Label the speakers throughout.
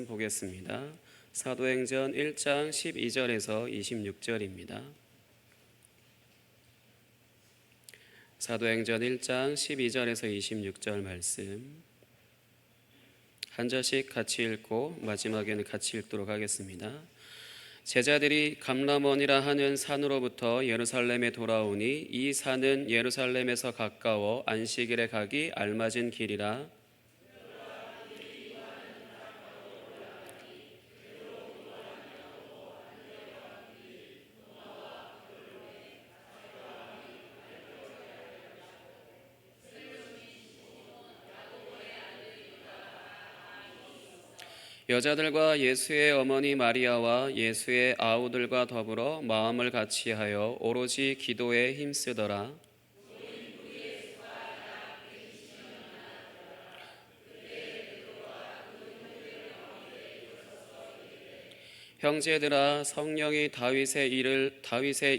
Speaker 1: 보겠습니다. 사도행전 1장 12절에서 26절입니다. 사도행전 1장 12절에서 26절 말씀 한 절씩 같이 읽고 마지막에는 같이 읽도록 하겠습니다. 제자들이 감람원이라 하는 산으로부터 예루살렘에 돌아오니 이 산은 예루살렘에서 가까워 안식일에 가기 알맞은 길이라. 여자들과 예수의 어머니 마리아와 예수의 아우들과 더불어 마음을 같이하여 오로지 기도에 힘쓰더라. 형제들아, 성령이 다윗의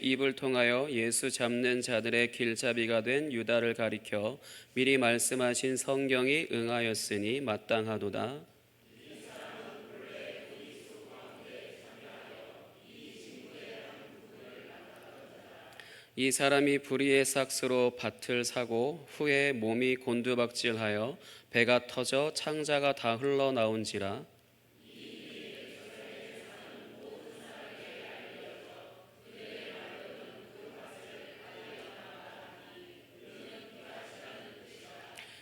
Speaker 1: 입을 통하여 예수 잡는 자들의 길잡이가 된 유다를 가리켜 미리 말씀하신 성경이 응하였으니 마땅하도다. 이 사람이 불의의 삭스로 밭을 사고 후에 몸이 곤두박질하여 배가 터져 창자가 다 흘러나온지라.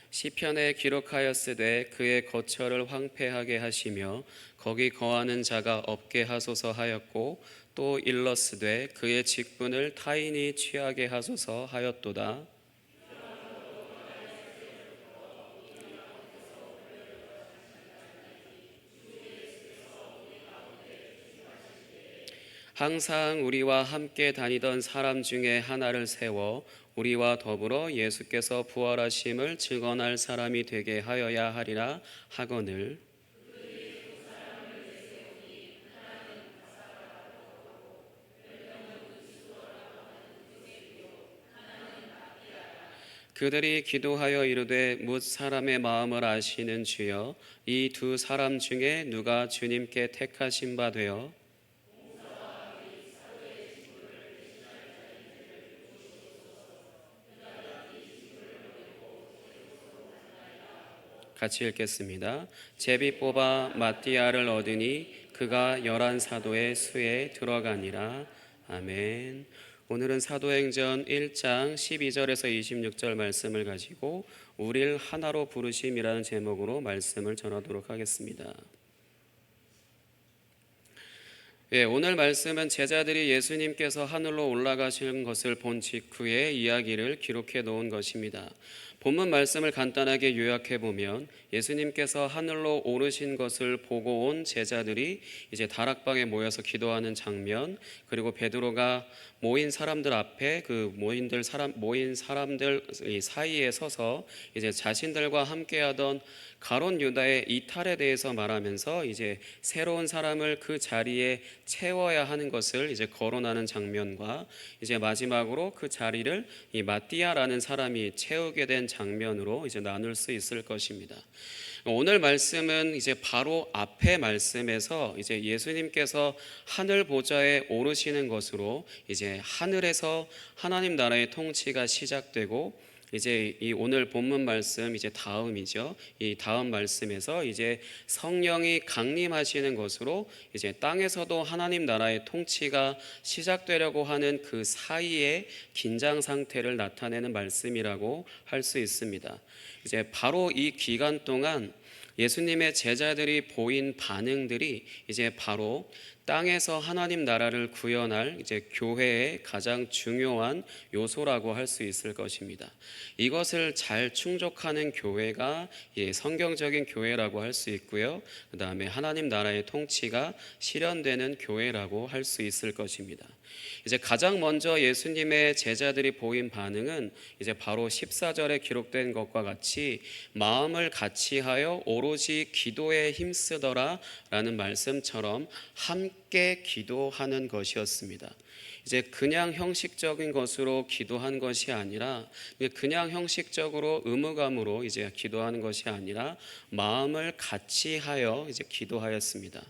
Speaker 1: 시편에 기록하였으되 그의 거처를 황폐하게 하시며 거기 거하는 자가 없게 하소서 하였고, 또 일렀으되 그의 직분을 타인이 취하게 하소서 하였도다. 항상 우리와 함께 다니던 사람 중에 하나를 세워 우리와 더불어 예수께서 부활하심을 증언할 사람이 되게 하여야 하리라 하거늘. 그들이 기도하여 이르되 뭇 사람의 마음을 아시는 주여, 이 두 사람 중에 누가 주님께 택하신 바 되어 같이 읽겠습니다. 제비 뽑아 마띠아를 얻으니 그가 11사도의 수에 들어가니라. 아멘. 오늘은 사도행전 1장 12절에서 26절 말씀을 가지고 우릴 하나로 부르심이라는 제목으로 말씀을 전하도록 하겠습니다. 오늘 말씀은 제자들이 예수님께서 하늘로 올라가신 것을 본 직후의 이야기를 기록해 놓은 것입니다. 본문 말씀을 간단하게 요약해 보면 예수님께서 하늘로 오르신 것을 보고 온 제자들이 이제 다락방에 모여서 기도하는 장면, 그리고 베드로가 모인 사람들 앞에 모인 사람들 사이에 서서 이제 자신들과 함께하던 가룟 유다의 이탈에 대해서 말하면서 이제 새로운 사람을 그 자리에 채워야 하는 것을 이제 거론하는 장면과, 이제 마지막으로 그 자리를 이 마띠아라는 사람이 채우게 된 장면으로 이제 나눌 수 있을 것입니다. 오늘 말씀은 이제 바로 앞의 말씀에서 이제 예수님께서 하늘 보좌에 오르시는 것으로 이제 하늘에서 하나님 나라의 통치가 시작되고, 이제 이 오늘 본문 말씀 이제 다음이죠. 이 다음 말씀에서 이제 성령이 강림하시는 것으로 이제 땅에서도 하나님 나라의 통치가 시작되려고 하는 그 사이의 긴장 상태를 나타내는 말씀이라고 할 수 있습니다. 이제 바로 이 기간 동안 예수님의 제자들이 보인 반응들이 이제 바로 땅에서 하나님 나라를 구현할 이제 교회의 가장 중요한 요소라고 할 수 있을 것입니다. 이것을 잘 충족하는 교회가 성경적인 교회라고 할 수 있고요. 그 다음에 하나님 나라의 통치가 실현되는 교회라고 할 수 있을 것입니다. 이제 가장 먼저 예수님의 제자들이 보인 반응은 이제 바로 14절에 기록된 것과 같이 마음을 같이하여 오로지 기도에 힘쓰더라 라는 말씀처럼 함께 기도하는 것이었습니다. 이제 그냥 형식적인 것으로 기도한 것이 아니라 그냥 형식적으로 의무감으로 이제 기도하는 것이 아니라 마음을 같이 하여 이제 기도하였습니다.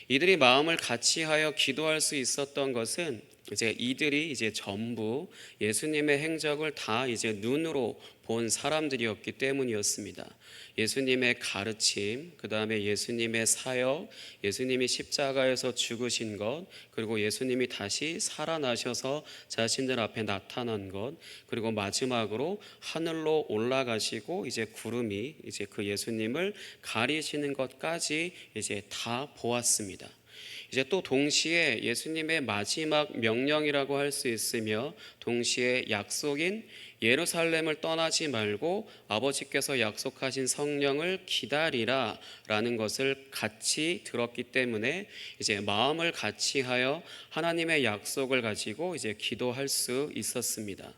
Speaker 1: 이들이 마음을 같이 하여 기도할 수 있었던 것은 이제 이들이 이제 전부 예수님의 행적을 다 이제 눈으로 본 사람들이었기 때문이었습니다. 예수님의 가르침, 그 다음에 예수님의 사역, 예수님이 십자가에서 죽으신 것, 그리고 예수님이 다시 살아나셔서 자신들 앞에 나타난 것, 그리고 마지막으로 하늘로 올라가시고 이제 구름이 이제 그 예수님을 가리시는 것까지 이제 다 보았습니다. 이제 또 동시에 예수님의 마지막 명령이라고 할 수 있으며 동시에 약속인 예루살렘을 떠나지 말고 아버지께서 약속하신 성령을 기다리라 라는 것을 같이 들었기 때문에 이제 마음을 같이 하여 하나님의 약속을 가지고 이제 기도할 수 있었습니다.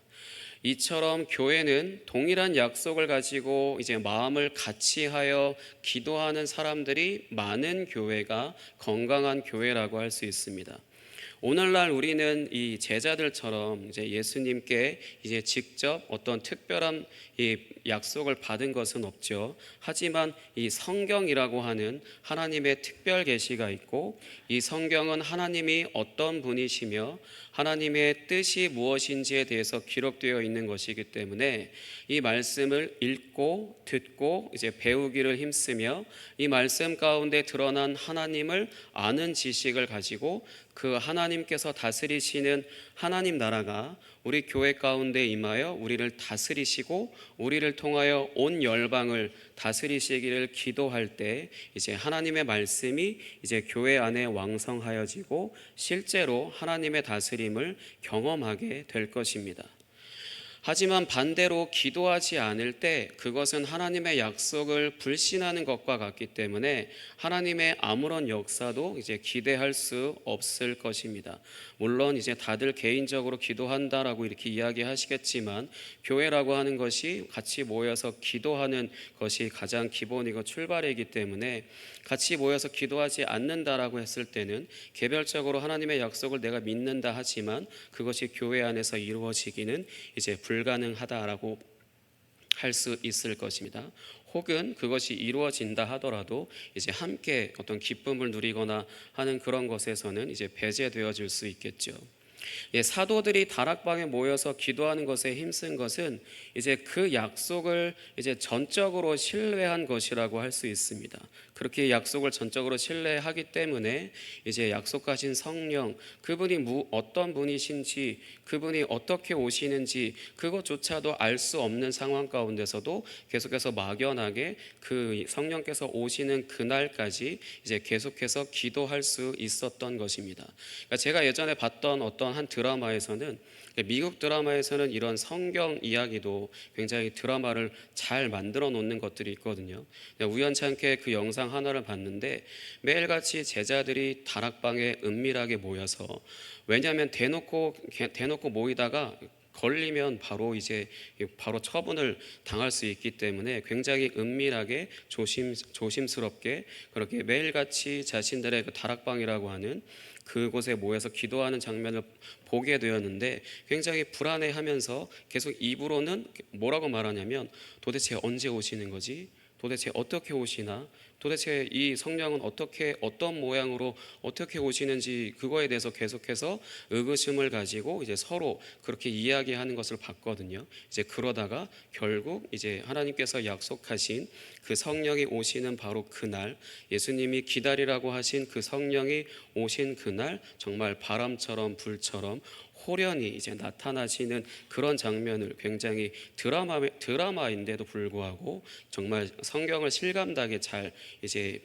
Speaker 1: 이처럼 교회는 동일한 약속을 가지고 이제 마음을 같이 하여 기도하는 사람들이 많은 교회가 건강한 교회라고 할 수 있습니다. 오늘날 우리는 이 제자들처럼 이제 예수님께 이제 직접 어떤 특별한 이 약속을 받은 것은 없죠. 하지만 이 성경이라고 하는 하나님의 특별 계시가 있고, 이 성경은 하나님이 어떤 분이시며 하나님의 뜻이 무엇인지에 대해서 기록되어 있는 것이기 때문에 이 말씀을 읽고 듣고 이제 배우기를 힘쓰며 이 말씀 가운데 드러난 하나님을 아는 지식을 가지고 그 하나님께서 다스리시는 하나님 나라가 우리 교회 가운데 임하여 우리를 다스리시고 우리를 통하여 온 열방을 다스리시기를 기도할 때 이제 하나님의 말씀이 이제 교회 안에 왕성하여지고 실제로 하나님의 다스림을 경험하게 될 것입니다. 하지만 반대로 기도하지 않을 때 그것은 하나님의 약속을 불신하는 것과 같기 때문에 하나님의 아무런 역사도 이제 기대할 수 없을 것입니다. 물론 이제 다들 개인적으로 기도한다라고 이렇게 이야기하시겠지만 교회라고 하는 것이 같이 모여서 기도하는 것이 가장 기본이고 출발이기 때문에 같이 모여서 기도하지 않는다라고 했을 때는 개별적으로 하나님의 약속을 내가 믿는다 하지만 그것이 교회 안에서 이루어지기는 이제 불가능하다라고 할 수 있을 것입니다. 혹은 그것이 이루어진다 하더라도 이제 함께 어떤 기쁨을 누리거나 하는 그런 것에서는 이제 배제되어질 수 있겠죠. 사도들이 다락방에 모여서 기도하는 것에 힘쓴 것은 이제 그 약속을 이제 전적으로 신뢰한 것이라고 할 수 있습니다. 그렇게 약속을 전적으로 신뢰하기 때문에 이제 약속하신 성령, 그분이 어떤 분이신지, 그분이 어떻게 오시는지 그것조차도 알 수 없는 상황 가운데서도 계속해서 막연하게 그 성령께서 오시는 그날까지 이제 계속해서 기도할 수 있었던 것입니다. 그러니까 제가 예전에 봤던 어떤 한 드라마에서는, 미국 드라마에서는 이런 성경 이야기도 굉장히 드라마를 잘 만들어 놓는 것들이 있거든요. 우연찮게 그 영상 하나를 봤는데 매일같이 제자들이 다락방에 은밀하게 모여서, 왜냐하면 대놓고 모이다가 걸리면 바로 처분을 당할 수 있기 때문에 굉장히 은밀하게 조심스럽게 그렇게 매일같이 자신들의 그 다락방이라고 하는 그곳에 모여서 기도하는 장면을 보게 되었는데 굉장히 불안해하면서 계속 입으로는 뭐라고 말하냐면 도대체 언제 오시는 거지? 도대체 어떻게 오시나? 도대체 이 성령은 어떤 모양으로 어떻게 오시는지 그거에 대해서 계속해서 의구심을 가지고 이제 서로 그렇게 이야기하는 것을 봤거든요. 이제 그러다가 결국 이제 하나님께서 약속하신 그 성령이 오시는 바로 그날, 예수님이 기다리라고 하신 그 성령이 오신 그날 정말 바람처럼 불처럼 호련히 이제 나타나시는 그런 장면을 굉장히 드라마인데도 불구하고 정말 성경을 실감나게 잘 이제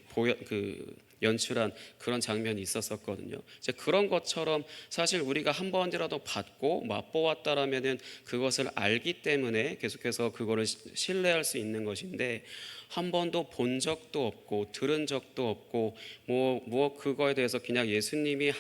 Speaker 1: 연출한 그런 장면이 있었거든요. 이제 그런 것처럼 사실 우리가 한 번이라도 받고 맛보았다라면은 그것을 알기 때문에 계속해서 그거를 신뢰할 수 있는 것인데, 한 번도 본 적도 없고 들은 적도 없고 그거에 대해서 그냥 예수님이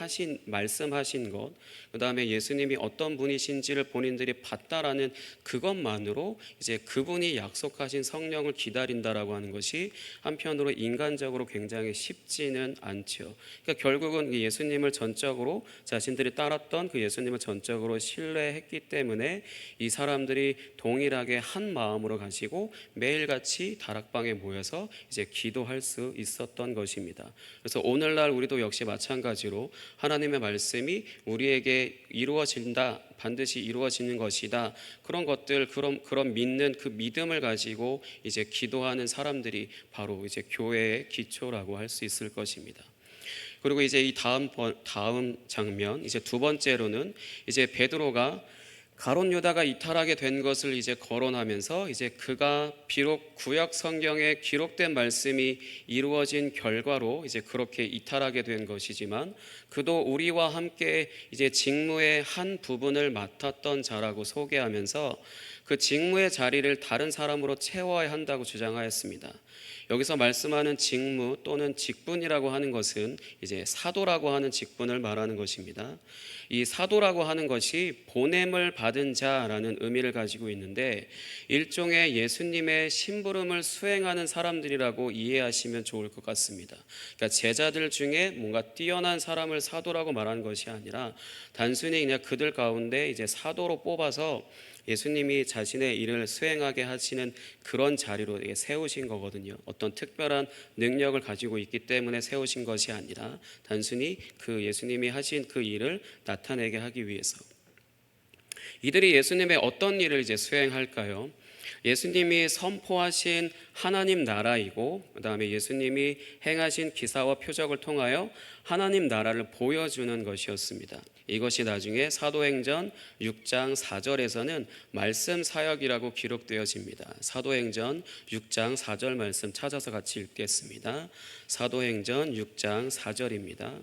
Speaker 1: 말씀하신 것, 그다음에 예수님이 어떤 분이신지를 본인들이 봤다라는 그것만으로 이제 그분이 약속하신 성령을 기다린다라고 하는 것이 한편으로 인간적으로 굉장히 쉽지는 않죠. 그러니까 결국은 예수님을 전적으로 자신들이 따랐던 그 예수님을 전적으로 신뢰했기 때문에 이 사람들이 동일하게 한 마음으로 가시고 매일같이 다락방에 모여서 이제 기도할 수 있었던 것입니다. 그래서 오늘날 우리도 역시 마찬가지로 하나님의 말씀이 우리에게 이루어진다, 반드시 이루어지는 것이다, 그런 것들, 그런 믿는 그 믿음을 가지고 이제 기도하는 사람들이 바로 이제 교회의 기초라고 할 수 있을 것입니다. 그리고 이제 이 다음 장면, 이제 두 번째로는 이제 베드로가 가룟 유다가 이탈하게 된 것을 이제 거론하면서 이제 그가 비록 구약 성경에 기록된 말씀이 이루어진 결과로 이제 그렇게 이탈하게 된 것이지만 그도 우리와 함께 이제 직무의 한 부분을 맡았던 자라고 소개하면서 그 직무의 자리를 다른 사람으로 채워야 한다고 주장하였습니다. 여기서 말씀하는 직무 또는 직분이라고 하는 것은 이제 사도라고 하는 직분을 말하는 것입니다. 이 사도라고 하는 것이 보냄을 받은 자라는 의미를 가지고 있는데 일종의 예수님의 심부름을 수행하는 사람들이라고 이해하시면 좋을 것 같습니다. 그러니까 제자들 중에 뭔가 뛰어난 사람을 사도라고 말하는 것이 아니라 단순히 그냥 그들 가운데 이제 사도로 뽑아서 예수님이 자신의 일을 수행하게 하시는 그런 자리로 세우신 거거든요. 어떤 특별한 능력을 가지고 있기 때문에 세우신 것이 아니라 단순히 그 예수님이 하신 그 일을 나타내게 하기 위해서. 이들이 예수님의 어떤 일을 이제 수행할까요? 예수님이 선포하신 하나님 나라이고 그다음에 예수님이 행하신 기사와 표적을 통하여 하나님 나라를 보여주는 것이었습니다. 이것이 나중에 사도행전 6장 4절에서는 말씀 사역이라고 기록되어집니다. 사도행전 6장 4절 말씀 찾아서 같이 읽겠습니다. 사도행전 6장 4절입니다.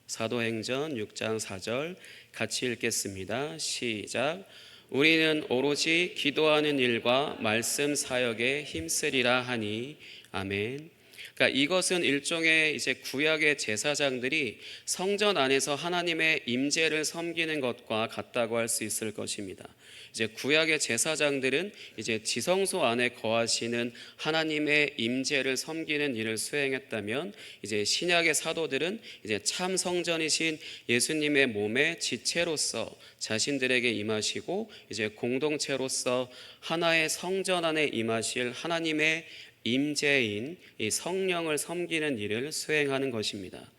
Speaker 1: 사도행전 6장 4절 같이 읽겠습니다. 시작. 우리는 오로지 기도하는 일과 말씀 사역에 힘쓰리라 하니 아멘. 그러니까 이것은 일종의 이제 구약의 제사장들이 성전 안에서 하나님의 임재를 섬기는 것과 같다고 할 수 있을 것입니다. 이제 구약의 제사장들은 이제 지성소 안에 거하시는 하나님의 임재를 섬기는 일을 수행했다면 이제 신약의 사도들은 이제 참 성전이신 예수님의 몸의 지체로서 자신들에게 임하시고 이제 공동체로서 하나의 성전 안에 임하실 하나님의 임재인 이 성령을 섬기는 일을 수행하는 것입니다.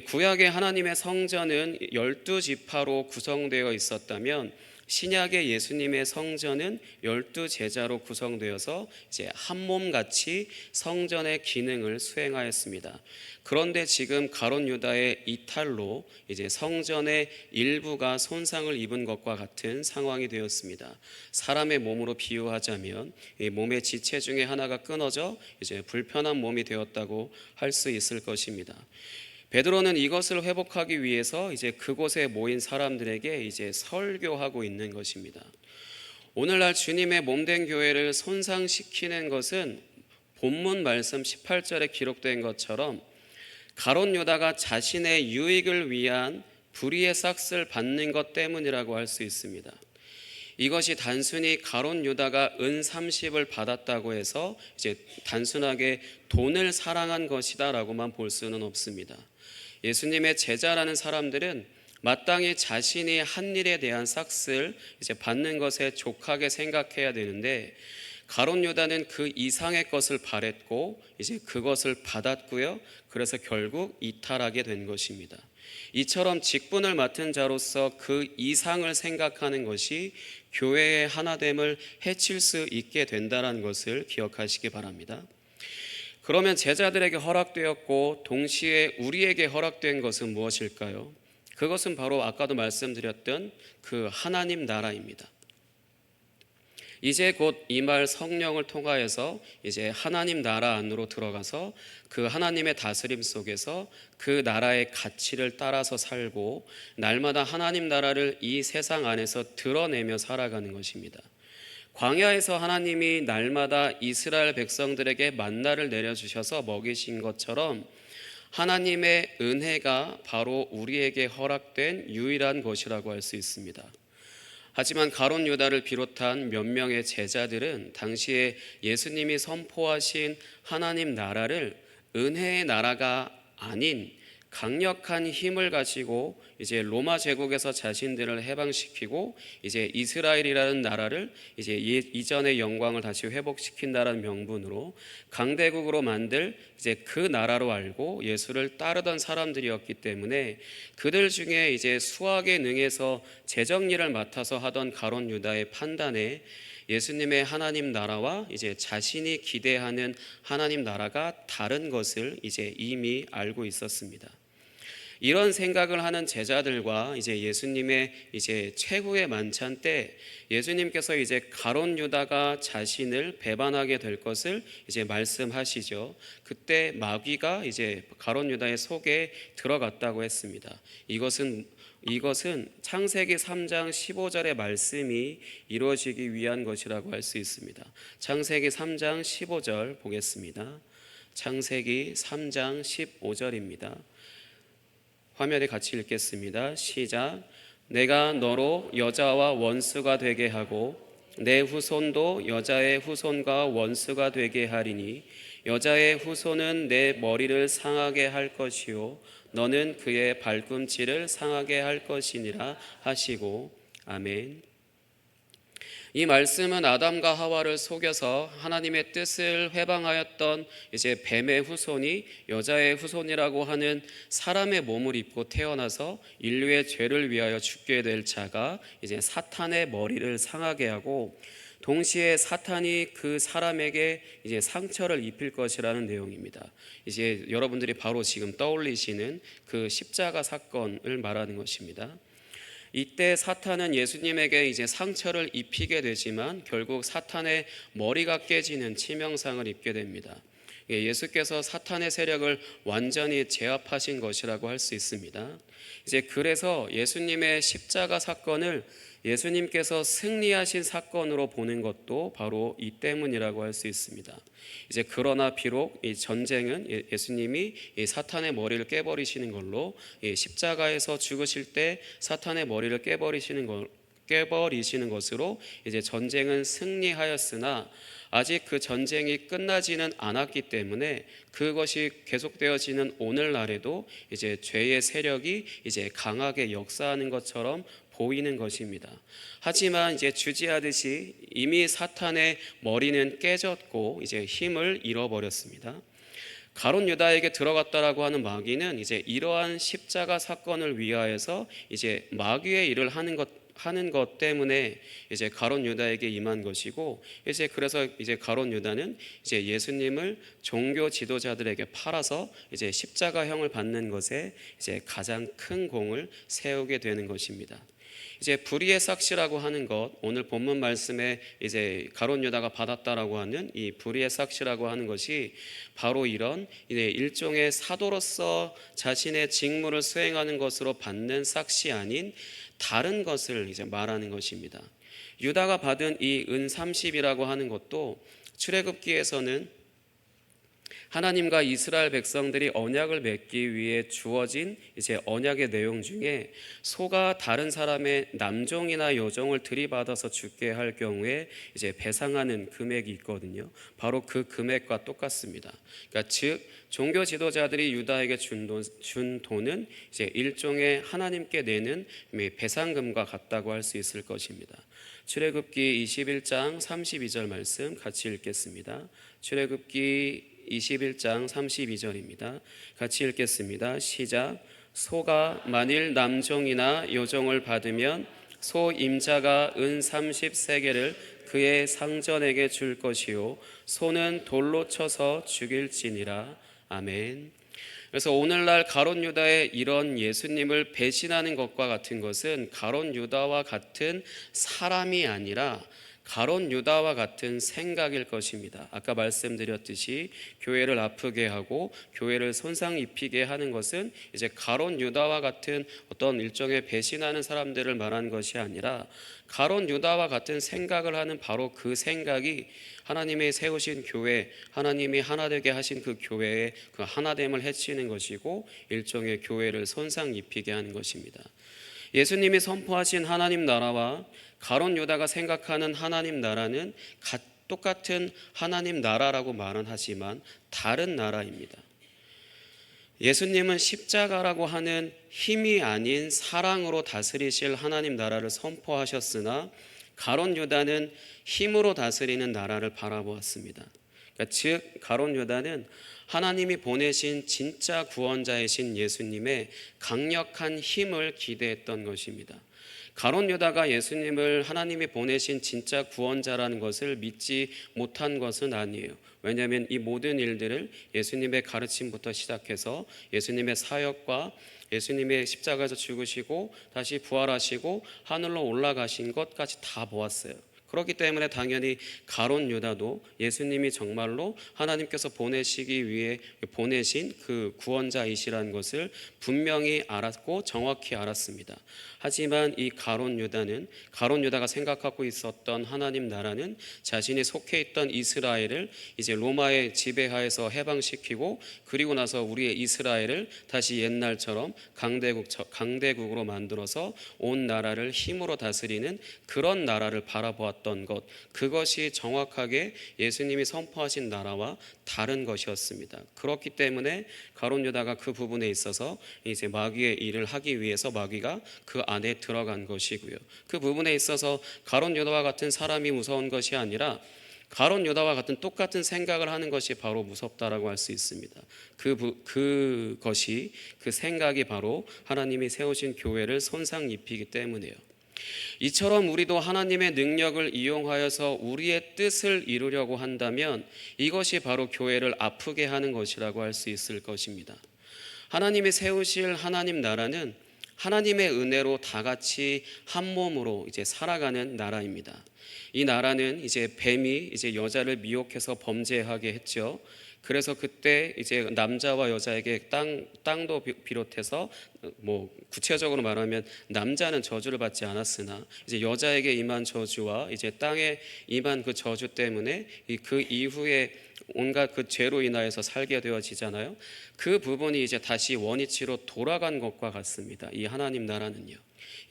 Speaker 1: 구약의 하나님의 성전은 12지파로 구성되어 있었다면 신약의 예수님의 성전은 12제자로 구성되어서 이제 한 몸같이 성전의 기능을 수행하였습니다. 그런데 지금 가룟 유다의 이탈로 이제 성전의 일부가 손상을 입은 것과 같은 상황이 되었습니다. 사람의 몸으로 비유하자면 이 몸의 지체 중에 하나가 끊어져 이제 불편한 몸이 되었다고 할 수 있을 것입니다. 베드로는 이것을 회복하기 위해서 이제 그곳에 모인 사람들에게 이제 설교하고 있는 것입니다. 오늘날 주님의 몸된 교회를 손상시키는 것은 본문 말씀 18절에 기록된 것처럼 가룟 유다가 자신의 유익을 위한 불의의 싹을 받는 것 때문이라고 할 수 있습니다. 이것이 단순히 가룟 유다가 은 30을 받았다고 해서 이제 단순하게 돈을 사랑한 것이다라고만 볼 수는 없습니다. 예수님의 제자라는 사람들은 마땅히 자신이 한 일에 대한 싹을 이제 받는 것에 족하게 생각해야 되는데 가룟 유다는 그 이상의 것을 바랬고 이제 그것을 받았고요. 그래서 결국 이탈하게 된 것입니다. 이처럼 직분을 맡은 자로서 그 이상을 생각하는 것이 교회의 하나됨을 해칠 수 있게 된다는 것을 기억하시기 바랍니다. 그러면 제자들에게 허락되었고 동시에 우리에게 허락된 것은 무엇일까요? 그것은 바로 아까도 말씀드렸던 그 하나님 나라입니다. 이제 곧 임할 성령을 통하여서 이제 하나님 나라 안으로 들어가서 그 하나님의 다스림 속에서 그 나라의 가치를 따라서 살고 날마다 하나님 나라를 이 세상 안에서 드러내며 살아가는 것입니다. 광야에서 하나님이 날마다 이스라엘 백성들에게 만나를 내려주셔서 먹이신 것처럼 하나님의 은혜가 바로 우리에게 허락된 유일한 것이라고 할 수 있습니다. 하지만 가룟 유다를 비롯한 몇 명의 제자들은 당시에 예수님이 선포하신 하나님 나라를 은혜의 나라가 아닌 강력한 힘을 가지고 이제 로마 제국에서 자신들을 해방시키고 이제 이스라엘이라는 나라를 이제 이전의 영광을 다시 회복시킨다는 명분으로 강대국으로 만들 이제 그 나라로 알고 예수를 따르던 사람들이었기 때문에 그들 중에 이제 수학에 능해서 재정리를 맡아서 하던 가룟 유다의 판단에 예수님의 하나님 나라와 이제 자신이 기대하는 하나님 나라가 다른 것을 이제 이미 알고 있었습니다. 이런 생각을 하는 제자들과 이제 예수님의 이제 최후의 만찬 때 예수님께서 이제 가룟 유다가 자신을 배반하게 될 것을 이제 말씀하시죠. 그때 마귀가 이제 가룟 유다의 속에 들어갔다고 했습니다. 이것은 창세기 3장 15절의 말씀이 이루어지기 위한 것이라고 할 수 있습니다. 창세기 3장 15절 보겠습니다. 창세기 3장 15절입니다. 화면에 같이 읽겠습니다. 시작. 내가 너로 여자와 원수가 되게 하고 내 후손도 여자의 후손과 원수가 되게 하리니 여자의 후손은 내 머리를 상하게 할 것이요 너는 그의 발꿈치를 상하게 할 것이니라 하시고. 아멘. 이 말씀은 아담과 하와를 속여서 하나님의 뜻을 회방하였던 이제 뱀의 후손이 여자의 후손이라고 하는 사람의 몸을 입고 태어나서 인류의 죄를 위하여 죽게 될 자가 이제 사탄의 머리를 상하게 하고 동시에 사탄이 그 사람에게 이제 상처를 입힐 것이라는 내용입니다. 이제 여러분들이 바로 지금 떠올리시는 그 십자가 사건을 말하는 것입니다. 이때 사탄은 예수님에게 이제 상처를 입히게 되지만 결국 사탄의 머리가 깨지는 치명상을 입게 됩니다. 예수께서 사탄의 세력을 완전히 제압하신 것이라고 할 수 있습니다. 이제 그래서 예수님의 십자가 사건을 예수님께서 승리하신 사건으로 보는 것도 바로 이 때문이라고 할 수 있습니다. 이제 그러나 비록 이 전쟁은 예수님이 이 사탄의 머리를 깨버리시는 걸로 십자가에서 죽으실 때 사탄의 머리를 깨버리시는 것으로 이제 전쟁은 승리하였으나 아직 그 전쟁이 끝나지는 않았기 때문에 그것이 계속되어지는 오늘날에도 이제 죄의 세력이 이제 강하게 역사하는 것처럼 보이는 것입니다. 하지만 이제 주지하듯이 이미 사탄의 머리는 깨졌고 이제 힘을 잃어버렸습니다. 가룟 유다에게 들어갔다라고 하는 마귀는 이제 이러한 십자가 사건을 위하여서 이제 마귀의 일을 하는 것 때문에 이제 가룟 유다에게 임한 것이고 이제 그래서 이제 가룟 유다는 이제 예수님을 종교 지도자들에게 팔아서 이제 십자가형을 받는 것에 이제 가장 큰 공을 세우게 되는 것입니다. 이제 불의의 삭시라고 하는 것, 오늘 본문 말씀에 이제 가룟 유다가 받았다라고 하는 이 불의의 삭시라고 하는 것이 바로 이런 이제 일종의 사도로서 자신의 직무를 수행하는 것으로 받는 삭시 아닌 다른 것을 이제 말하는 것입니다. 유다가 받은 이 은 30이라고 하는 것도 출애굽기에서는 하나님과 이스라엘 백성들이 언약을 맺기 위해 주어진 이제 언약의 내용 중에 소가 다른 사람의 남종이나 여종을 들이받아서 죽게 할 경우에 이제 배상하는 금액이 있거든요. 바로 그 금액과 똑같습니다. 그러니까 즉 종교 지도자들이 유다에게 준 돈은 이제 일종의 하나님께 내는 배상금과 같다고 할 수 있을 것입니다. 출애굽기 21장 32절 말씀 같이 읽겠습니다. 출애굽기 21장 32절입니다. 같이 읽겠습니다. 시작. 소가 만일 남종이나 여종을 받으면 소 임자가 은 30세겔을 그의 상전에게 줄 것이요 소는 돌로 쳐서 죽일지니라. 아멘. 그래서 오늘날 가룟 유다의 이런 예수님을 배신하는 것과 같은 것은 가룟 유다와 같은 사람이 아니라 가론 유다와 같은 생각일 것입니다. 아까 말씀드렸듯이 교회를 아프게 하고 교회를 손상 입히게 하는 것은 이제 가론 유다와 같은 어떤 일종의 배신하는 사람들을 말한 것이 아니라 가론 유다와 같은 생각을 하는 바로 그 생각이 하나님이 세우신 교회, 하나님이 하나 되게 하신 그 교회의 그 하나됨을 해치는 것이고 일종의 교회를 손상 입히게 하는 것입니다. 예수님이 선포하신 하나님 나라와 가론 유다가 생각하는 하나님 나라는 똑같은 하나님 나라라고 말은 하지만 다른 나라입니다. 예수님은 십자가라고 하는 힘이 아닌 사랑으로 다스리실 하나님 나라를 선포하셨으나 가론 유다는 힘으로 다스리는 나라를 바라보았습니다. 그러니까 즉 가론 유다는 하나님이 보내신 진짜 구원자이신 예수님의 강력한 힘을 기대했던 것입니다. 가론 유다가 예수님을 하나님이 보내신 진짜 구원자라는 것을 믿지 못한 것은 아니에요. 왜냐하면 이 모든 일들을 예수님의 가르침부터 시작해서 예수님의 사역과 예수님의 십자가에서 죽으시고 다시 부활하시고 하늘로 올라가신 것까지 다 보았어요. 그렇기 때문에 당연히 가론 유다도 예수님이 정말로 하나님께서 보내시기 위해 보내신 그 구원자이시라는 것을 분명히 알았고 정확히 알았습니다. 하지만 이 가론 유다가 생각하고 있었던 하나님 나라는 자신이 속해 있던 이스라엘을 이제 로마의 지배하에서 해방시키고 그리고 나서 우리의 이스라엘을 다시 옛날처럼 강대국으로 만들어서 온 나라를 힘으로 다스리는 그런 나라를 바라보았던 것, 그것이 정확하게 예수님이 선포하신 나라와 다른 것이었습니다. 그렇기 때문에 가론 유다가 그 부분에 있어서 이제 마귀의 일을 하기 위해서 마귀가 그 안에 들어간 것이고요. 그 부분에 있어서 가론 유다와 같은 사람이 무서운 것이 아니라 가론 유다와 같은 똑같은 생각을 하는 것이 바로 무섭다라고 할 수 있습니다. 그 생각이 바로 하나님이 세우신 교회를 손상 입히기 때문이에요. 이처럼 우리도 하나님의 능력을 이용하여서 우리의 뜻을 이루려고 한다면 이것이 바로 교회를 아프게 하는 것이라고 할 수 있을 것입니다. 하나님이 세우실 하나님 나라는 하나님의 은혜로 다 같이 한 몸으로 이제 살아가는 나라입니다. 이 나라는 이제 뱀이 이제 여자를 미혹해서 범죄하게 했죠. 그래서 그때 이제 남자와 여자에게 땅도 비롯해서 뭐 구체적으로 말하면 남자는 저주를 받지 않았으나 이제 여자에게 임한 저주와 이제 땅에 임한 그 저주 때문에 그 이후에 온갖 그 죄로 인하여서 살게 되어지잖아요. 그 부분이 이제 다시 원위치로 돌아간 것과 같습니다. 이 하나님 나라는요.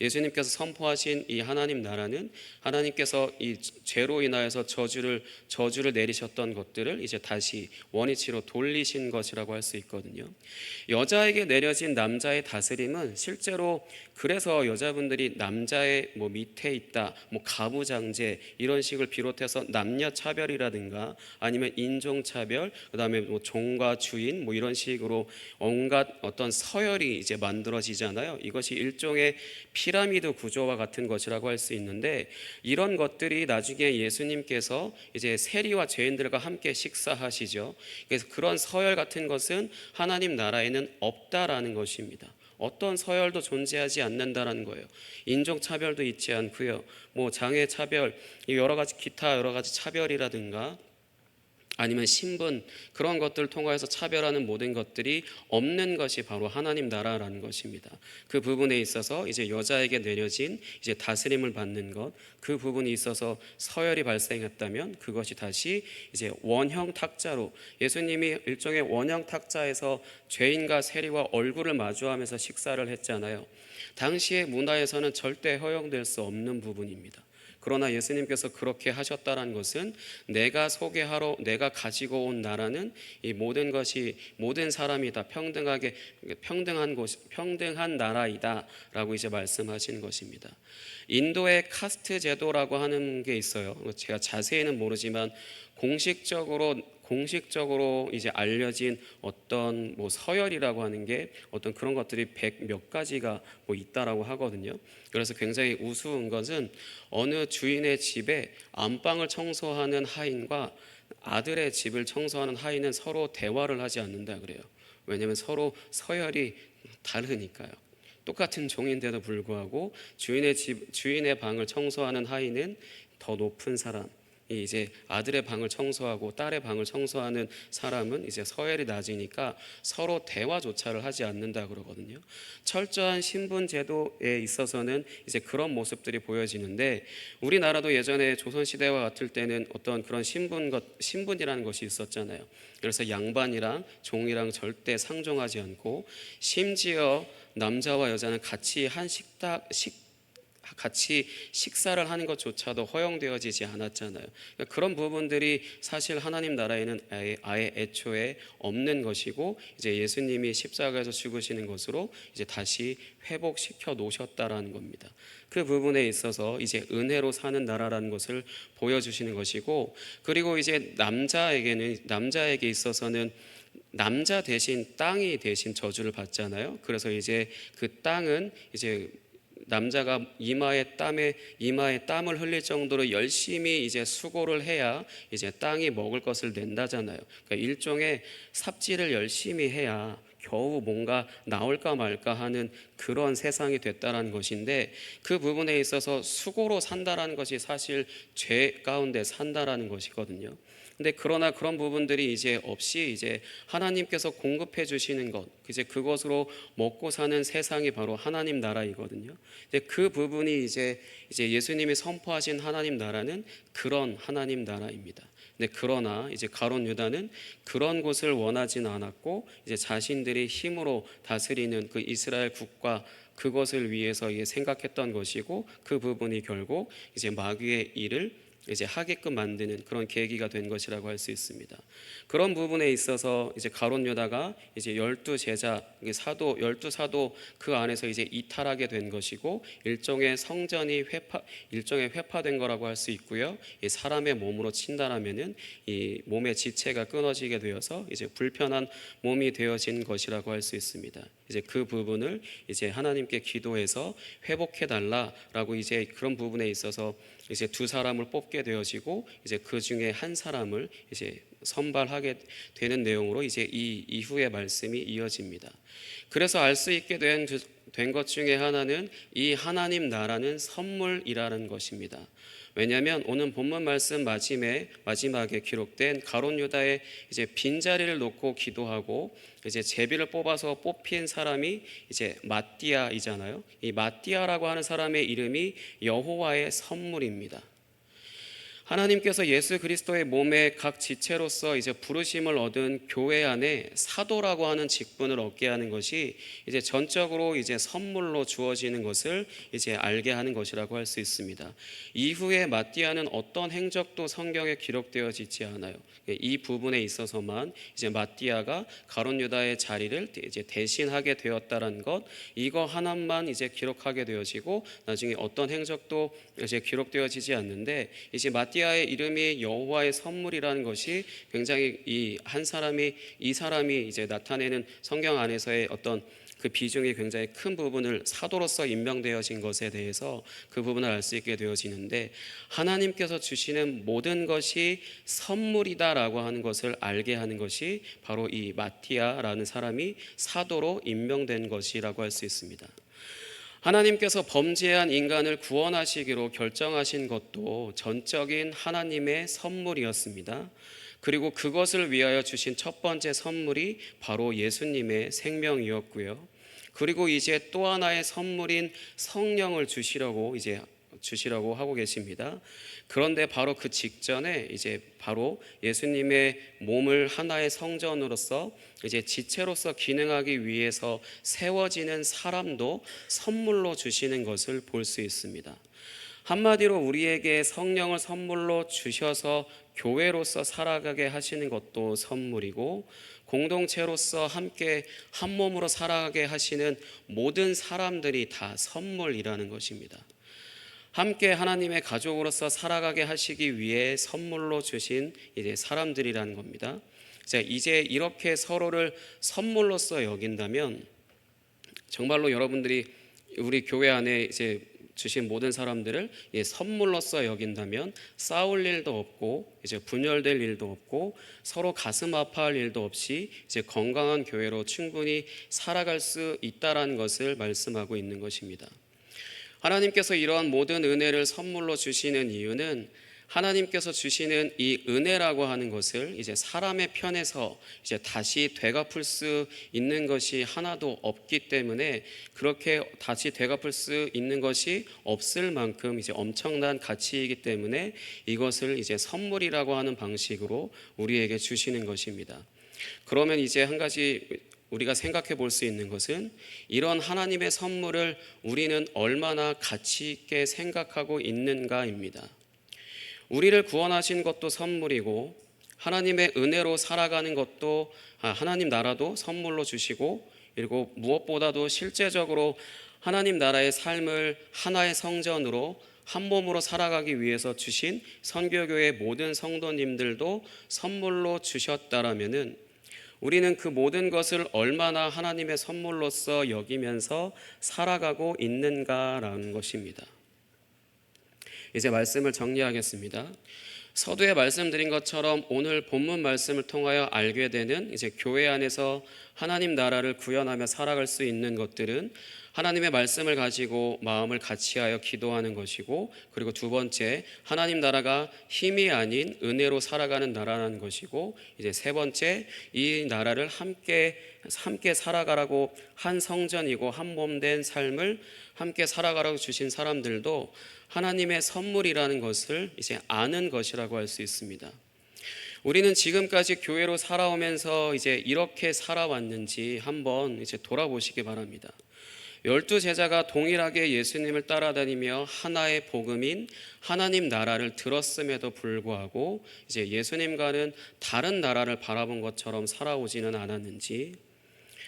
Speaker 1: 예수님께서 선포하신 이 하나님 나라는 하나님께서 이 죄로 인하여서 저주를 내리셨던 것들을 이제 다시 원위치로 돌리신 것이라고 할 수 있거든요. 여자에게 내려진 남자의 다스림은 실제로 그래서 여자분들이 남자의 뭐 밑에 있다, 뭐 가부장제 이런 식을 비롯해서 남녀 차별이라든가 아니면 인종 차별, 그다음에 뭐 종과 주인 뭐 이런 식으로 온갖 어떤 서열이 이제 만들어지잖아요. 이것이 일종의 피라미드 구조와 같은 것이라고 할 수 있는데 이런 것들이 나중에 예수님께서 이제 세리와 죄인들과 함께 식사하시죠. 그래서 그런 서열 같은 것은 하나님 나라에는 없다라는 것입니다. 어떤 서열도 존재하지 않는다라는 거예요. 인종 차별도 있지 않고요. 뭐 장애 차별, 기타 여러 가지 차별이라든가 아니면 신분 그런 것들을 통하여서 차별하는 모든 것들이 없는 것이 바로 하나님 나라라는 것입니다. 그 부분에 있어서 이제 여자에게 내려진 이제 다스림을 받는 것, 그 부분이 있어서 서열이 발생했다면 그것이 다시 이제 원형 탁자로 예수님이 일종의 원형 탁자에서 죄인과 세리와 얼굴을 마주하면서 식사를 했잖아요. 당시의 문화에서는 절대 허용될 수 없는 부분입니다. 그러나 예수님께서 그렇게 하셨다는 것은 내가 가지고 온 나라는 이 모든 것이 모든 사람이 다 평등한 나라이다라고 이제 말씀하시는 것입니다. 인도의 카스트 제도라고 하는 게 있어요. 제가 자세히는 모르지만 공식적으로 이제 알려진 어떤 뭐 서열이라고 하는 게 어떤 그런 것들이 100몇 가지가 뭐 있다라고 하거든요. 그래서 굉장히 우스운 것은 어느 주인의 집에 안방을 청소하는 하인과 아들의 집을 청소하는 하인은 서로 대화를 하지 않는다 그래요. 왜냐하면 서로 서열이 다르니까요. 똑같은 종인데도 불구하고 주인의 방을 청소하는 하인은 더 높은 사람, 이제 아들의 방을 청소하고 딸의 방을 청소하는 사람은 이제 서열이 낮으니까 서로 대화조차를 하지 않는다 그러거든요. 철저한 신분 제도에 있어서는 이제 그런 모습들이 보여지는데, 우리나라도 예전에 조선 시대와 같을 때는 어떤 그런 신분이라는 것이 있었잖아요. 그래서 양반이랑 종이랑 절대 상종하지 않고, 심지어 남자와 여자는 같이 식사를 하는 것조차도 허용되어지지 않았잖아요. 그러니까 그런 부분들이 사실 하나님 나라에는 아예 애초에 없는 것이고, 이제 예수님이 십자가에서 죽으시는 것으로 이제 다시 회복시켜 놓으셨다라는 겁니다. 그 부분에 있어서 이제 은혜로 사는 나라라는 것을 보여주시는 것이고, 그리고 이제 남자에게 있어서는 남자 대신 땅이 대신 저주를 받잖아요. 그래서 이제 그 땅은 이제 남자가 이마에 땀을 흘릴 정도로 열심히 이제 수고를 해야 이제 땅이 먹을 것을 낸다잖아요. 그러니까 일종의 삽질을 열심히 해야 겨우 뭔가 나올까 말까 하는 그런 세상이 됐다라는 것인데, 그 부분에 있어서 수고로 산다라는 것이 사실 죄 가운데 산다라는 것이거든요. 근데 그러나 그런 부분들이 이제 없이 이제 하나님께서 공급해 주시는 것, 이제 그것으로 먹고 사는 세상이 바로 하나님 나라이거든요. 이제 그 부분이 이제 예수님이 선포하신 하나님 나라는 그런 하나님 나라입니다. 근데 그러나 이제 가룟 유다는 그런 곳을 원하진 않았고, 이제 자신들이 힘으로 다스리는 그 이스라엘 국가, 그것을 위해서 생각했던 것이고, 그 부분이 결국 이제 마귀의 일을 이제 하게끔 만드는 그런 계기가 된 것이라고 할 수 있습니다. 그런 부분에 있어서 이제 가룟 유다가 이제 12제자, 열두 사도 그 안에서 이제 이탈하게 된 것이고, 일종의 회파된 거라고 할 수 있고요. 이 사람의 몸으로 친다라면은 이 몸의 지체가 끊어지게 되어서 이제 불편한 몸이 되어진 것이라고 할 수 있습니다. 이제 그 부분을 이제 하나님께 기도해서 회복해 달라라고 이제 그런 부분에 있어서 이제 두 사람을 뽑게 되어지고, 이제 그 중에 한 사람을 이제 선발하게 되는 내용으로 이제 이 이후의 말씀이 이어집니다. 그래서 알 수 있게 된 것 중에 하나는 이 하나님 나라는 선물이라는 것입니다. 왜냐하면 오늘 본문 말씀 마지막에 기록된 가룟 유다의 이제 빈자리를 놓고 기도하고 이제 제비를 뽑아서 뽑힌 사람이 이제 마띠아이잖아요. 이 마띠아라고 하는 사람의 이름이 여호와의 선물입니다. 하나님께서 예수 그리스도의 몸의 각 지체로서 이제 부르심을 얻은 교회 안에 사도라고 하는 직분을 얻게 하는 것이 이제 전적으로 이제 선물로 주어지는 것을 이제 알게 하는 것이라고 할 수 있습니다. 이후에 마띠아는 어떤 행적도 성경에 기록되어지지 않아요. 이 부분에 있어서만 이제 마띠아가 가룟 유다의 자리를 이제 대신하게 되었다는 것, 이거 하나만 이제 기록하게 되어지고, 나중에 어떤 행적도 이제 기록되어지지 않는데, 이제 마띠아의 이름이 여호와의 선물이라는 것이 굉장히 이 사람이 이제 나타내는 성경 안에서의 어떤 그 비중이 굉장히 큰 부분을 사도로서 임명되어진 것에 대해서 그 부분을 알 수 있게 되어지는데, 하나님께서 주시는 모든 것이 선물이다라고 하는 것을 알게 하는 것이 바로 이 마띠아라는 사람이 사도로 임명된 것이라고 할 수 있습니다. 하나님께서 범죄한 인간을 구원하시기로 결정하신 것도 전적인 하나님의 선물이었습니다. 그리고 그것을 위하여 주신 첫 번째 선물이 바로 예수님의 생명이었고요. 그리고 이제 또 하나의 선물인 성령을 주시라고 하고 계십니다. 그런데 바로 그 직전에 이제 바로 예수님의 몸을 하나의 성전으로서 이제 지체로서 기능하기 위해서 세워지는 사람도 선물로 주시는 것을 볼 수 있습니다. 한마디로 우리에게 성령을 선물로 주셔서 교회로서 살아가게 하시는 것도 선물이고, 공동체로서 함께 한 몸으로 살아가게 하시는 모든 사람들이 다 선물이라는 것입니다. 함께 하나님의 가족으로서 살아가게 하시기 위해 선물로 주신 이제 사람들이라는 겁니다. 자, 이제 이렇게 서로를 선물로서 여긴다면, 정말로 여러분들이 우리 교회 안에 이제 주신 모든 사람들을 선물로서 여긴다면 싸울 일도 없고 이제 분열될 일도 없고 서로 가슴 아파할 일도 없이 이제 건강한 교회로 충분히 살아갈 수 있다라는 것을 말씀하고 있는 것입니다. 하나님께서 이러한 모든 은혜를 선물로 주시는 이유는 하나님께서 주시는 이 은혜라고 하는 것을 이제 사람의 편에서 이제 다시 되갚을 수 있는 것이 하나도 없기 때문에, 그렇게 다시 되갚을 수 있는 것이 없을 만큼 이제 엄청난 가치이기 때문에 이것을 이제 선물이라고 하는 방식으로 우리에게 주시는 것입니다. 그러면 이제 한 가지 우리가 생각해 볼 수 있는 것은, 이런 하나님의 선물을 우리는 얼마나 가치 있게 생각하고 있는가입니다. 우리를 구원하신 것도 선물이고, 하나님의 은혜로 살아가는 것도, 하나님 나라도 선물로 주시고, 그리고 무엇보다도 실제적으로 하나님 나라의 삶을 하나의 성전으로 한 몸으로 살아가기 위해서 주신 선교교회 모든 성도님들도 선물로 주셨다라면은, 우리는 그 모든 것을 얼마나 하나님의 선물로서 여기면서 살아가고 있는가라는 것입니다. 이제 말씀을 정리하겠습니다. 서두에 말씀드린 것처럼 오늘 본문 말씀을 통하여 알게 되는 이제 교회 안에서 하나님 나라를 구현하며 살아갈 수 있는 것들은 하나님의 말씀을 가지고 마음을 같이하여 기도하는 것이고, 그리고 두 번째, 하나님 나라가 힘이 아닌 은혜로 살아가는 나라라는 것이고, 이제 세 번째, 이 나라를 함께 살아가라고 한 성전이고 한 몸 된 삶을 함께 살아가라고 주신 사람들도 하나님의 선물이라는 것을 이제 아는 것이라고 할 수 있습니다. 우리는 지금까지 교회로 살아오면서 이제 이렇게 살아왔는지 한번 이제 돌아보시기 바랍니다. 12제자가 동일하게 예수님을 따라다니며 하나의 복음인 하나님 나라를 들었음에도 불구하고 이제 예수님과는 다른 나라를 바라본 것처럼 살아오지는 않았는지,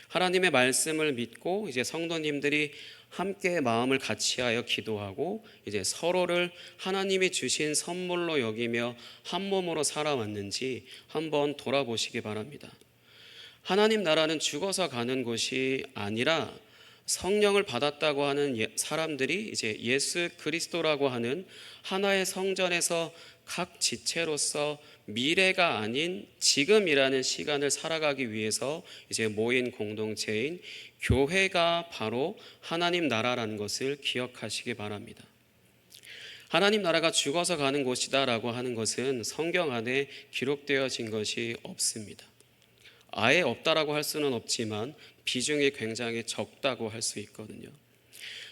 Speaker 1: 하나님의 말씀을 믿고 이제 성도님들이 함께 마음을 같이하여 기도하고 이제 서로를 하나님이 주신 선물로 여기며 한 몸으로 살아왔는지 한번 돌아보시기 바랍니다. 하나님 나라는 죽어서 가는 곳이 아니라 성령을 받았다고 하는 사람들이 이제 예수 그리스도라고 하는 하나의 성전에서 각 지체로서 미래가 아닌 지금이라는 시간을 살아가기 위해서 이제 모인 공동체인 교회가 바로 하나님 나라라는 것을 기억하시기 바랍니다. 하나님 나라가 죽어서 가는 곳이다라고 하는 것은 성경 안에 기록되어진 것이 없습니다. 아예 없다라고 할 수는 없지만 비중이 굉장히 적다고 할 수 있거든요.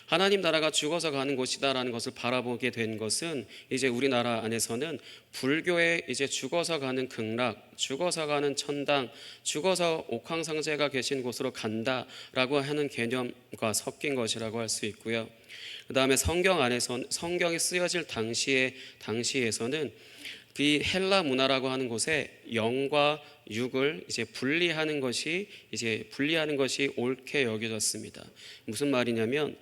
Speaker 1: 하나님 나라가 죽어서 가는 곳이다라는 것을 바라보게 된 것은 이제 우리나라 안에서는 불교의 이제 죽어서 가는 극락, 죽어서 가는 천당, 죽어서 옥황상제가 계신 곳으로 간다라고 하는 개념과 섞인 것이라고 할 수 있고요. 그 다음에 성경 안에서 성경이 쓰여질 당시에서는 이 헬라 문화라고 하는 곳에 영과 육을 이제 분리하는 것이 옳게 여겨졌습니다. 무슨 말이냐면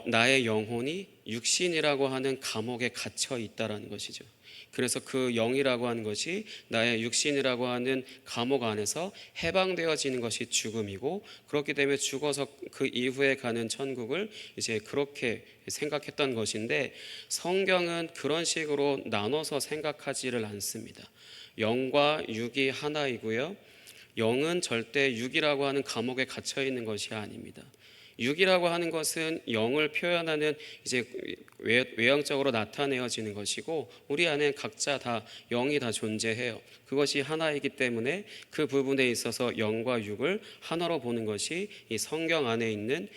Speaker 1: 나의 영혼이 육신이라고 하는 감옥에 갇혀 있다라는 것이죠. 그래서 그 영이라고 하는 것이 나의 육신이라고 하는 감옥 안에서 해방되어지는 것이 죽음이고, 그렇기 때문에 죽어서 그 이후에 가는 천국을 이제 그렇게 생각했던 것인데, 성경은 그런 식으로 나눠서 생각하지를 않습니다. 영과 육이 하나이고요, 영은 절대 육이라고 하는 감옥에 갇혀 있는 것이 아닙니다. 육이라고 하는 것은 영을 표현하는 이제 외형적으로 나타내어지는 것이고, 우리 안에 각자 다 영이 다 존재해요. 그것이 하나이기 때문에 그 부분에 있어서 영과 육을 하나로 보는 것이 이 성경 안에 있는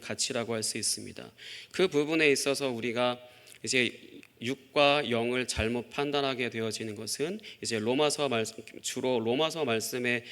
Speaker 1: 가치라고 할 수 있습니다. 그 부분에 있어서 우리가 이제 육과 영을 잘못 판단하게 되어지는 것은 이제 주로 로마서 말씀에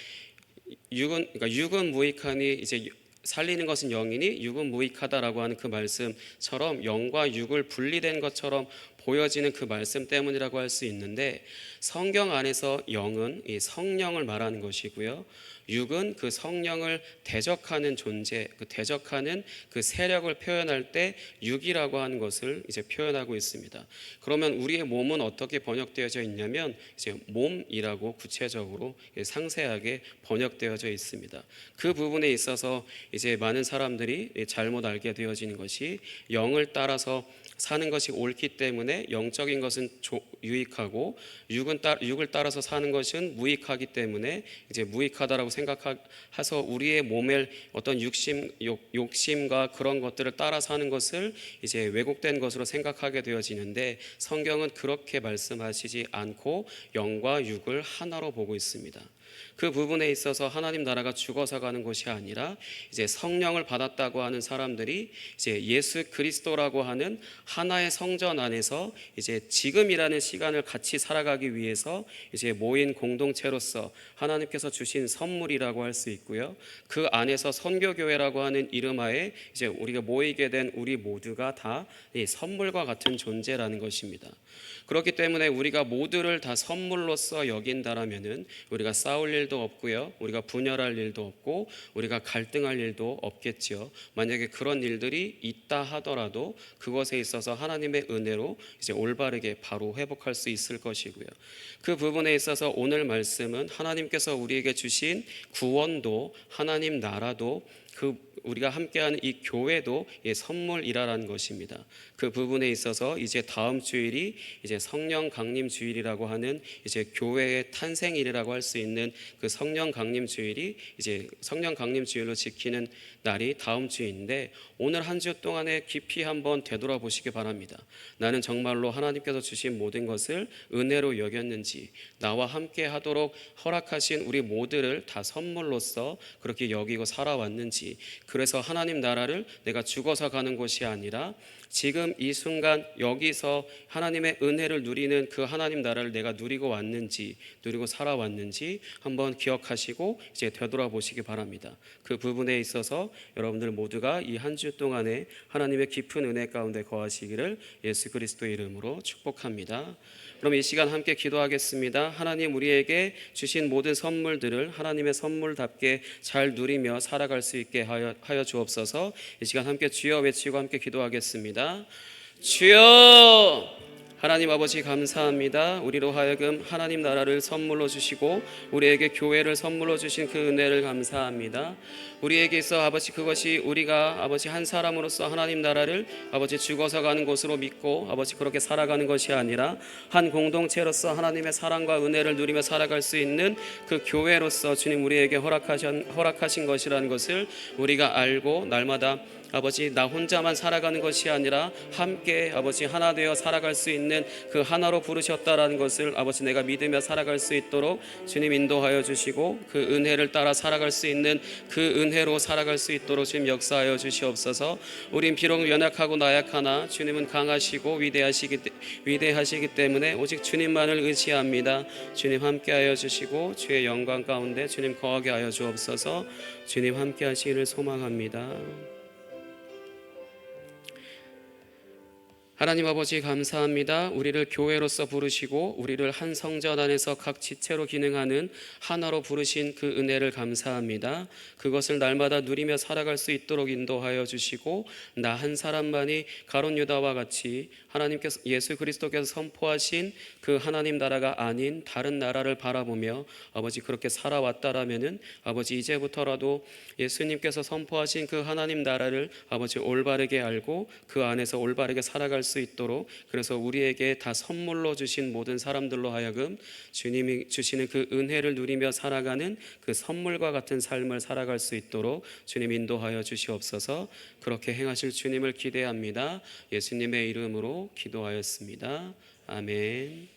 Speaker 1: 육은 무익하니 이제 살리는 것은 영이니 육은 무익하다라고 하는 그 말씀처럼 영과 육을 분리된 것처럼 보여지는 그 말씀 때문이라고 할 수 있는데, 성경 안에서 영은 이 성령을 말하는 것이고요, 육은 그 성령을 대적하는 존재, 그 대적하는 그 세력을 표현할 때 육이라고 하는 것을 이제 표현하고 있습니다. 그러면 우리의 몸은 어떻게 번역되어져 있냐면 이제 몸이라고 구체적으로 상세하게 번역되어져 있습니다. 그 부분에 있어서 이제 많은 사람들이 잘못 알게 되어지는 것이 영을 따라서 사는 것이 옳기 때문에 때문에 영적인 것은 유익하고 육을 따라서 사는 것은 무익하기 때문에 이제 무익하다라고 생각해서 우리의 몸의 어떤 욕심과 그런 것들을 따라 사는 것을 이제 왜곡된 것으로 생각하게 되어지는데, 성경은 그렇게 말씀하시지 않고 영과 육을 하나로 보고 있습니다. 그 부분에 있어서 하나님 나라가 죽어서 가는 것이 아니라 이제 성령을 받았다고 하는 사람들이 이제 예수 그리스도라고 하는 하나의 성전 안에서 이제 지금이라는 시간을 같이 살아가기 위해서 이제 모인 공동체로서 하나님께서 주신 선물이라고 할 수 있고요. 그 안에서 선교교회라고 하는 이름 하에 이제 우리가 모이게 된 우리 모두가 다 이 선물과 같은 존재라는 것입니다. 그렇기 때문에 우리가 모두를 다 선물로서 여긴다라면은 우리가 싸울 일도 없고요, 우리가 분열할 일도 없고, 우리가 갈등할 일도 없겠죠. 만약에 그런 일들이 있다 하더라도 그것에 있어서 하나님의 은혜로 이제 올바르게 바로 회복할 수 있을 것이고요. 그 부분에 있어서 오늘 말씀은 하나님께서 우리에게 주신 구원도, 하나님 나라도, 우리가 함께하는 이 교회도 선물이라는 것입니다. 그 부분에 있어서 이제 다음 주일이 이제 성령 강림 주일이라고 하는 이제 교회의 탄생일이라고 할 수 있는 그 성령 강림 주일이 이제 성령 강림 주일로 지키는 날이 다음 주인데, 오늘 한 주 동안에 깊이 한번 되돌아보시기 바랍니다. 나는 정말로 하나님께서 주신 모든 것을 은혜로 여겼는지, 나와 함께 하도록 허락하신 우리 모두를 다 선물로서 그렇게 여기고 살아왔는지, 그래서 하나님 나라를 내가 죽어서 가는 것이 아니라 지금 이 순간 여기서 하나님의 은혜를 누리는 그 하나님 나라를 내가 누리고 왔는지, 누리고 살아왔는지 한번 기억하시고 이제 되돌아보시기 바랍니다. 그 부분에 있어서 여러분들 모두가 이 한 주 동안에 하나님의 깊은 은혜 가운데 거하시기를 예수 그리스도의 이름으로 축복합니다. 그럼 이 시간 함께 기도하겠습니다. 하나님, 우리에게 주신 모든 선물들을 하나님의 선물답게 잘 누리며 살아갈 수 있게 하여 주옵소서. 이 시간 함께 주여 외치고 함께 기도하겠습니다. 주여! 하나님 아버지 감사합니다. 우리로 하여금 하나님 나라를 선물로 주시고 우리에게 교회를 선물로 주신 그 은혜를 감사합니다. 우리에게 있어 아버지 그것이 우리가 아버지 한 사람으로서 하나님 나라를 아버지 죽어서 가는 곳으로 믿고 아버지 그렇게 살아가는 것이 아니라 한 공동체로서 하나님의 사랑과 은혜를 누리며 살아갈 수 있는 그 교회로서 주님 우리에게 허락하신 것이라는 것을 우리가 알고 날마다 아버지 나 혼자만 살아가는 것이 아니라 함께 아버지 하나 되어 살아갈 수 있는 그 하나로 부르셨다라는 것을 아버지 내가 믿으며 살아갈 수 있도록 주님 인도하여 주시고, 그 은혜를 따라 살아갈 수 있는 그 은혜로 살아갈 수 있도록 주님 역사하여 주시옵소서. 우린 비록 연약하고 나약하나 주님은 강하시고 위대하시기 때문에 오직 주님만을 의지합니다. 주님 함께하여 주시고 주의 영광 가운데 주님 거하게 하여 주옵소서. 주님 함께하시기를 소망합니다. 하나님 아버지 감사합니다. 우리를 교회로서 부르시고 우리를 한 성전 안에서 각 지체로 기능하는 하나로 부르신 그 은혜를 감사합니다. 그것을 날마다 누리며 살아갈 수 있도록 인도하여 주시고, 나 한 사람만이 가룟 유다와 같이 하나님께서 예수 그리스도께서 선포하신 그 하나님 나라가 아닌 다른 나라를 바라보며 아버지 그렇게 살아왔다라면은 아버지 이제부터라도 예수님께서 선포하신 그 하나님 나라를 아버지 올바르게 알고 그 안에서 올바르게 살아갈 수 있도록, 그래서 우리에게 다 선물로 주신 모든 사람들로 하여금 주님이 주시는 그 은혜를 누리며 살아가는 그 선물과 같은 삶을 살아갈 수 있도록 주님 인도하여 주시옵소서. 그렇게 행하실 주님을 기대합니다. 예수님의 이름으로 기도하였습니다. 아멘.